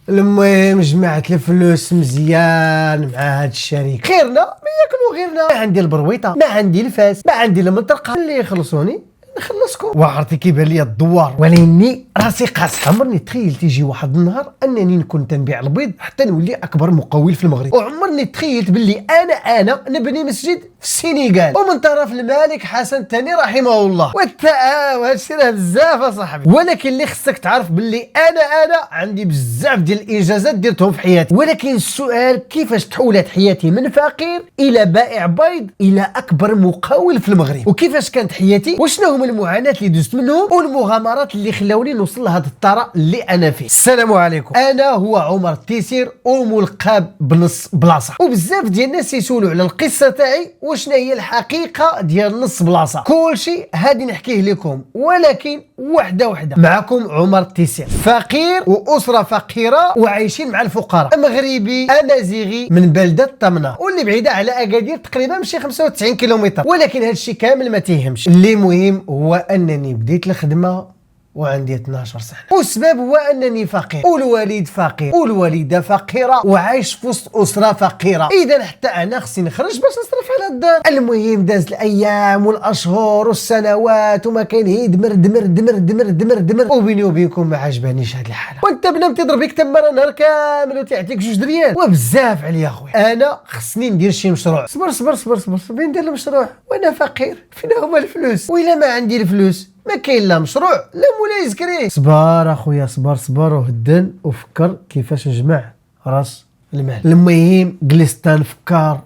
المهم جمعت الفلوس مزيان مع هاد الشريك، خيرنا ما ياكلوا غيرنا. ما عندي البرويطه، ما عندي الفاس، ما عندي المنطقه اللي يخلصوني نخلصكم. وعرفتي كيبان لي الدوار، ولكني راسي قاصح. عمرني تخيلت يجي واحد النهار انني نكون تنبيع البيض حتى نولي اكبر مقاول في المغرب. وعمرني تخيلت باللي انا نبني مسجد في السنغال ومن طرف الملك حسن الثاني رحمه الله. وهذا الشيء راه بزاف اصاحبي. ولكن اللي خصك تعرف باللي انا عندي بزاف ديال الانجازات درتهم في حياتي. ولكن السؤال كيفاش تحولت حياتي من فقير الى بائع بيض الى اكبر مقاول في المغرب، وكيفاش كانت حياتي وشنو هما المعاناه اللي دزت منهم والمغامرات اللي خلاوني نوصل لهذا الثراء اللي انا فيه. السلام عليكم، انا هو عمر التيسير وملقب بنص بلاصه. وبزاف ديال الناس يسولوا على القصه تاعي وشنو هي الحقيقه ديال نص بلاصه. كلشي هادي نحكيه لكم، ولكن وحده معكم عمر التيسير، فقير واسره فقيره وعايشين مع الفقراء، مغربي امازيغي من بلده طمنه واللي بعيده على اكادير تقريبا مشي 95 كيلومتر. ولكن هادشي كامل ما تيهمش، اللي مهم هو انني بديت الخدمه وعندي 12 سنه، والسبب هو انني فقير والوالد فقير والوالده فقيره وعايش في وسط اسره فقيره. اذا حتى انا خصني نخرج باش نصرف على الدار. المهم داز الايام والاشهر والسنوات وما كاين هي دمر. وبيني وبينكم ما عجبانيش هاد الحاله. وانت بنام تضربك تماره نهار كامل وتعطيك 2 ريال وبزاف عليا خويا. انا خصني ندير شي مشروع. صبر فين ندير المشروع وانا فقير؟ فين هما الفلوس؟ وإلا ما عندي الفلوس ما كاين لا مشروع لا مولاي يزكري. صبر اخويا، صبر وهدن وفكر كيفاش نجمع راس المال. المهم جلست تنفكر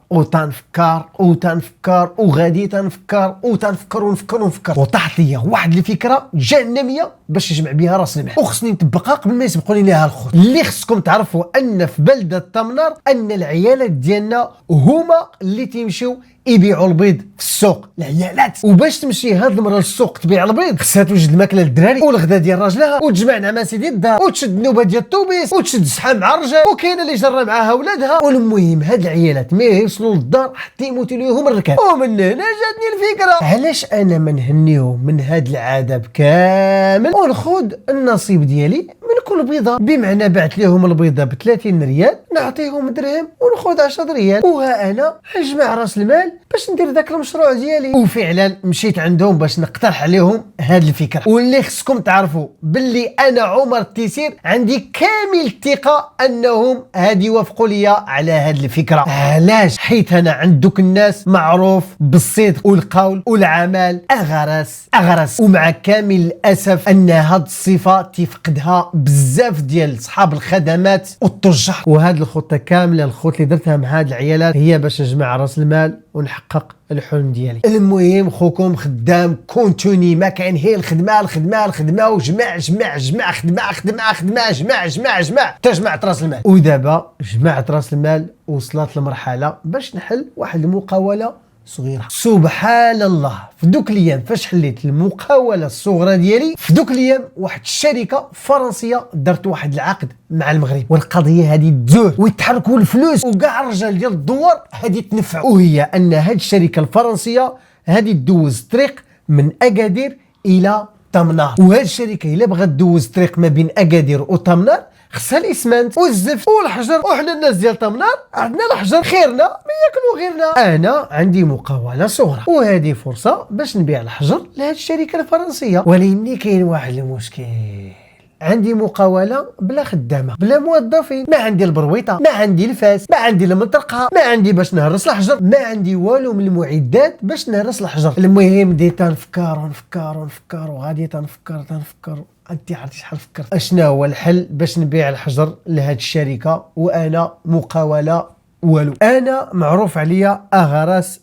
وغادي تنفكر ونفكر وطاحت ليا واحد الفكره جهنميه باش نجمع بها راس المال وخصني نطبقها قبل ما يسبقوني ليها الخوت. اللي خصكم تعرفوا ان في بلده طمنار ان العيالات ديالنا هما اللي تيمشيو يبيعوا البيض في السوق، العيالات. وباش تمشي هاد المرة للسوق تبيع البيض خصها توجد الماكله للدراري والغدا ديال راجلها وتجمع نعماسي ديال الدار وتشد النوبه ديال الطوبيس وتشد السحام مع الرجال وكاينه اللي جرى معاها ولادها. والمهم هاد العيالات ما يوصلوا للدار حتى يموتوا ليهم الركاب. ومن هنا جاتني الفكره، علاش انا ما نهنيهم من هاد العذاب كامل وناخذ النصيب ديالي من كل بيضه. بمعنى بعت لهم البيضه ب 30 ريال نعطيهم درهم وناخذ 10 ريال وها انا نجمع راس المال باش ندير ذاك المشروع ديالي. وفعلا مشيت عندهم باش نقترح عليهم هاد الفكره. واللي خصكم تعرفوا باللي انا عمر التيسير عندي كامل الثقه انهم هادي يوافقوا ليا على هاد الفكره. علاش؟ حيت انا عند دوك الناس معروف بالصدق والقول والعمل اغرس. ومع كامل الاسف ان هاد الصفه تفقدها بزاف ديال صحاب الخدمات والتجار. وهاد الخطه كامله الخطه اللي درتها مع هاد العيالات هي باش نجمع راس المال ونحقق الحلم ديالي. المهم خوكم خدام كونتوني، ما كاين هي الخدمه وجمع خدمه تجمعت راس المال. ودابا جمعت راس المال وصلت لمرحله باش نحل واحد المقاوله صغيره. سبحان الله، في دوك الايام فاش حليت المقاوله الصغرى ديالي في دوك الايام واحد الشركه فرنسيه درت واحد العقد مع المغرب والقضيه هذه تزول ويتحركوا الفلوس وكاع الرجال ديال الدوار هذه تنفعوا. وهي ان هذه الشركه الفرنسيه هذه تدوز طريق من اكادير الى طمنار. وهذه الشركه الا بغات تدوز طريق ما بين اكادير وطمنار خصها الاسمنت والزفت والحجر. وحنا الناس ديال طمنار عندنا الحجر، خيرنا ما ياكلوا غيرنا. انا عندي مقاوله صغرى وهذه فرصه باش نبيع الحجر لهذه الشركه الفرنسيه. ولكن كاين واحد المشكل، عندي مقاوله بلا خدامه بلا موظفين، ما عندي البرويطه، ما عندي الفاس، ما عندي المنطقه، ما عندي باش نهرس الحجر، ما عندي والو من المعدات باش نهرس الحجر. المهم بديت نفكر وغادي تنفكر انت عرفتي شحال فكرت اشنا هو الحل باش نبيع الحجر لهاد الشركه وانا مقاوله والو. انا معروف عليا اغرس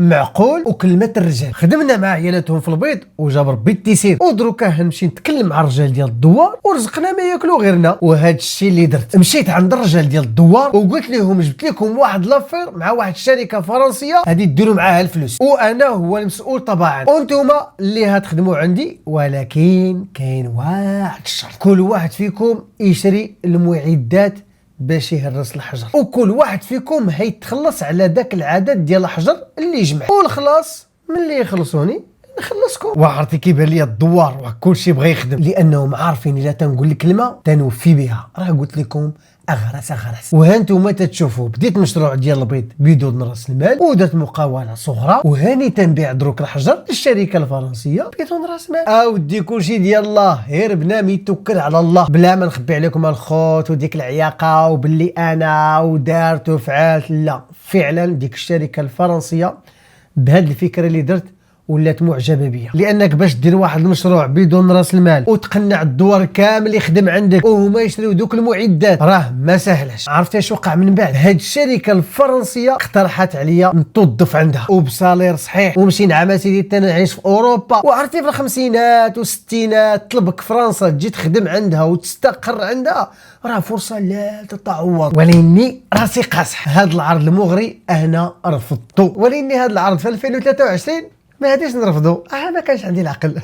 معقول وكلمه الرجال. خدمنا مع عيالاتهم في البيض وجاب ربي التيسير ودروكا نمشي نتكلم مع الرجال ديال الدوار ورزقنا ما ياكلوا غيرنا. وهذا الشيء اللي درت، مشيت عند الرجال ديال الدوار وقلت لهم جبت لكم واحد لافير مع واحد الشركه فرنسيه هذه ديروا معاها الفلوس وانا هو المسؤول طبعا وانتم اللي هتخدموا عندي. ولكن كاين واحد الشرط، كل واحد فيكم يشري المعدات باش يهرس الحجر وكل واحد فيكم هيتخلص على داك العدد ديال الحجر اللي يجمع والخلاص ملي يخلصوني نخلصكم. وعرفتي كيبان لي الدوار وكلشي بغى يخدم، لانهم عارفين الا تنقول الكلمه تنوفي بها. راه قلت لكم اغرس. وها انتم تتشوفوا بديت مشروع ديال البيض بدون راس المال، ودرت مقاوله صغرى، وهاني تنبيع دروك الحجر للشركه الفرنسيه بدون راس مال. اودي كلشي ديال الله، غير بنام يتوكل على الله، بلا ما نخبي عليكم الخوت وديك العياقه وباللي انا ودارت وفعلت. لا، فعلا ديك الشركه الفرنسيه بهذه الفكره اللي درت ولات معجبه بيا، لانك باش دير واحد المشروع بدون راس المال وتقنع الدوار كامل يخدم عندك وهما يشريو دوك المعدات، راه ما سهلش. عرفتي اش وقع من بعد؟ هاد الشركه الفرنسيه اقترحت عليا نتوظف عندها وبصالير صحيح، ومشي نعم سيدي انا نعيش في اوروبا. وعرفتي في الخمسينات والستينات طلبك فرنسا تجي تخدم عندها وتستقر عندها، راه فرصه لا تتعوض. ولاني راسي قاصح، هاد العرض المغري انا رفضته، ولاني هاد العرض في 2023 ما غاديش نرفضو. ما كانش عندي العقل.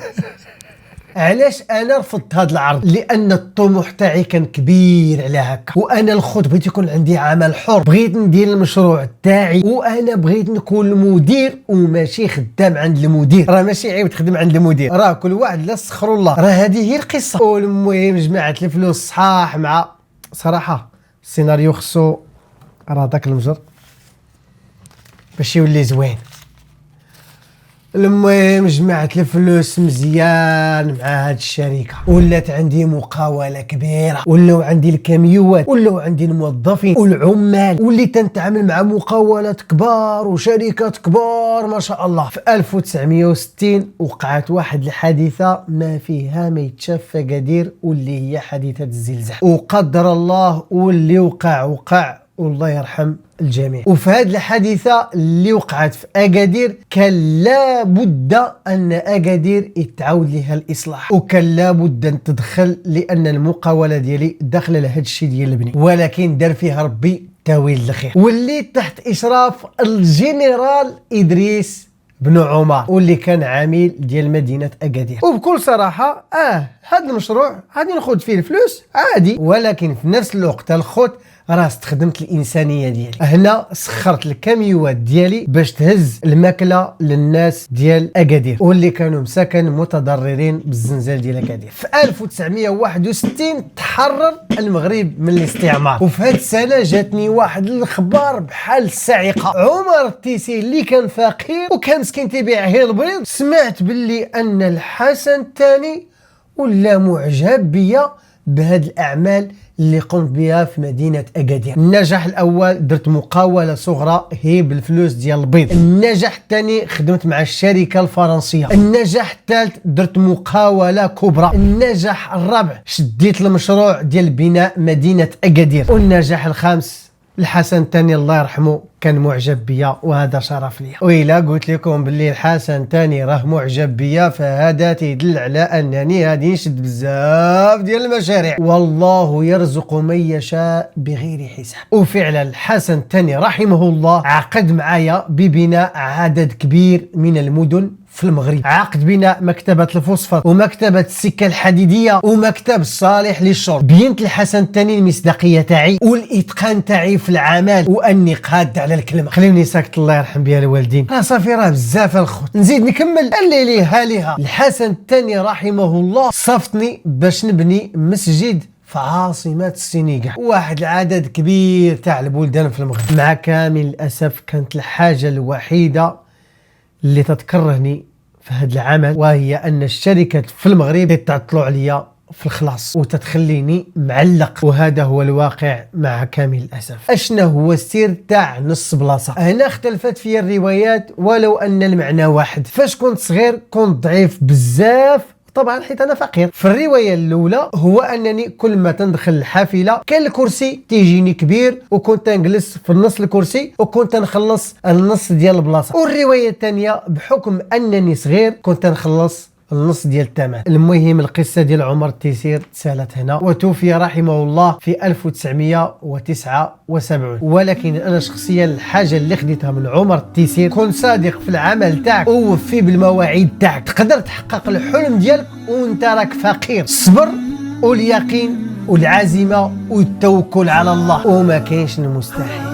علاش انا رفضت هذا العرض؟ لان الطموح تاعي كان كبير على هكا، وانا الخوت بغيت يكون عندي عمل حر، بغيت ندير المشروع تاعي، وانا بغيت نكون المدير وماشي خدام عند المدير. راه ماشي عيب تخدم عند المدير، راه كل واحد لا سخر الله، راه هذه هي القصه. والمهم جمعت الفلوس صحاح، مع صراحه السيناريو خصو راه داك المجر باش يولي زوين. المهم جمعت الفلوس مزيان مع هاد الشركه، ولات عندي مقاوله كبيره، ولاو عندي الكاميوات، ولاو عندي الموظفين والعمال، وليت تنتعامل مع مقاولات كبار وشركات كبار ما شاء الله. في 1960 وقعت واحد الحادثه ما فيها ما يتشاف في أكادير، واللي هي حادثه الزلزال، وقدر الله واللي وقع والله يرحم الجميع. وفي هذه الحادثه اللي وقعت في أكادير كان لابد ان أكادير يتعاود لها الاصلاح، وكان لابد ان تدخل، لان المقاوله ديالي داخله لهذا الشيء ديال البني، ولكن دار فيها ربي تاويل الخير. واللي تحت اشراف الجنرال ادريس بن عمر، واللي كان عامل ديال مدينه أكادير. وبكل صراحه هذا المشروع غادي ناخذ فيه الفلوس عادي، ولكن في نفس الوقت الخوت راه استخدمت الانسانيه ديالي. هنا سخرت الكاميوات ديالي باش تهز الماكله للناس ديال أكادير، واللي كانوا مساكن متضررين بالزلزال ديال أكادير. في 1961 تحرر المغرب من الاستعمار، وفي هذه السنه جاتني واحد الخبر بحال الصاعقه. عمر التيسي اللي كان فقير وكان مسكين تيبيع غير البيض، سمعت باللي ان الحسن الثاني ولا معجب بيا بهاد الاعمال اللي قمت بها في مدينه أكادير. النجاح الاول درت مقاوله صغرى هي بالفلوس ديال البيض، النجاح الثاني خدمت مع الشركه الفرنسيه، النجاح الثالث درت مقاوله كبرى، النجاح الرابع شديت المشروع ديال بناء مدينه أكادير، والنجاح الخامس الحسن الثاني الله يرحمه كان معجب بيا، وهذا شرف ليا. وإلا قلت لكم باللي الحسن الثاني راه معجب بيا فهذا تيدل على انني غادي نشد بزاف ديال المشاريع، والله يرزق من يشاء بغير حساب. وفعلا الحسن الثاني رحمه الله عقد معايا ببناء عدد كبير من المدن في المغرب، عقد بناء مكتبة الفوسفات ومكتبة السكة الحديدية ومكتب صالح للشرب. بينت الحسن الثاني المصداقية تاعي والإتقان تاعي في العمل، وأني قاد على الكلمة. خليني ساكت الله يرحم بها الوالدين، راه صافي راه بزاف الخوت، نزيد نكمل اللي ليها. الحسن الثاني رحمه الله صفتني باش نبني مسجد في عاصمة السنغال، واحد العدد كبير تاع البلدان في المغرب. مع كامل الأسف كانت الحاجة الوحيدة اللي تتكرهني في هذا العمل، وهي ان الشركات في المغرب تتعطلوا عليا في الخلاص وتتخليني معلق، وهذا هو الواقع مع كامل الاسف. اشنا هو السر تاع نص بلاصه؟ هنا اختلفت في الروايات ولو ان المعنى واحد. فاش كنت صغير كنت ضعيف بزاف، طبعا حيت انا فقير. في الروايه الاولى هو انني كل ما تندخل الحافله كان الكرسي تيجيني كبير، وكنت نجلس في النص الكرسي وكنت نخلص النص ديال البلاصه. والروايه الثانيه بحكم انني صغير كنت نخلص النص ديال الثمن. المهم القصه ديال عمر التيسير تسالت هنا، وتوفي رحمه الله في 1979. ولكن انا شخصيا الحاجه اللي خديتها من عمر التيسير، كن صادق في العمل تاعك ووفي بالمواعيد تاعك، تقدر تحقق الحلم ديالك وانت راك فقير. الصبر واليقين والعزيمه والتوكل على الله، وما كاينش المستحيل.